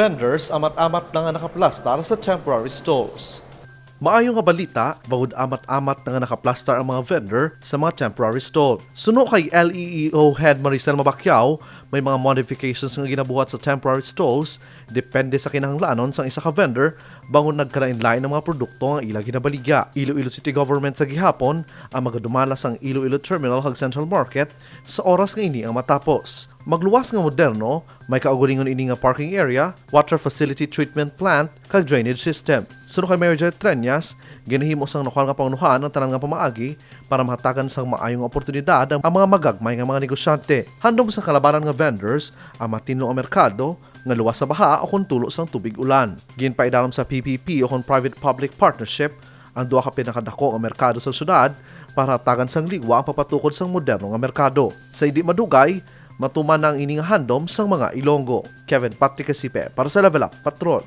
vendors amat-amat na nga nakaplastar sa temporary stalls. Maayo nga balita, bangod amat-amat na nga nakaplastar ang mga vendor sa mga temporary stall. Suno kay LEEO Head Maricel Mabacquiao, may mga modifications nga ginabuhat sa temporary stalls depende sa kinahanglanon sang isa ka vendor bangod nagkalain-lain ng mga produkto nga ila ginabaligya. Iloilo City Government sa gihapon ang magadumala sang Iloilo Terminal hag Central Market sa oras nga ini ang matapos. Magluwas nga moderno, may kaugulingon ini nga parking area, water facility treatment plant, kag drainage system. Suno kay Mayor Jared Treñas, ginahimo sang lokal nga pangunuhan ang tanan nga pamaagi para mahatagan sang maayong oportunidad ang mga magagmay nga mga negosyante. Handom sa kalabanan nga vendors ang matinlo nga merkado nga luwas sa baha o kung tulo sang tubig ulan. Ginpaidalam sa PPP o kung private-public partnership ang duha ka pinakadako nga merkado sa syudad para hatagan sang liwa ang papatukod sang moderno nga merkado. Sa hindi madugay, matuman ang ining handom sang mga Ilonggo. Kevin Patrick Kasipe para sa Level Up Patrol.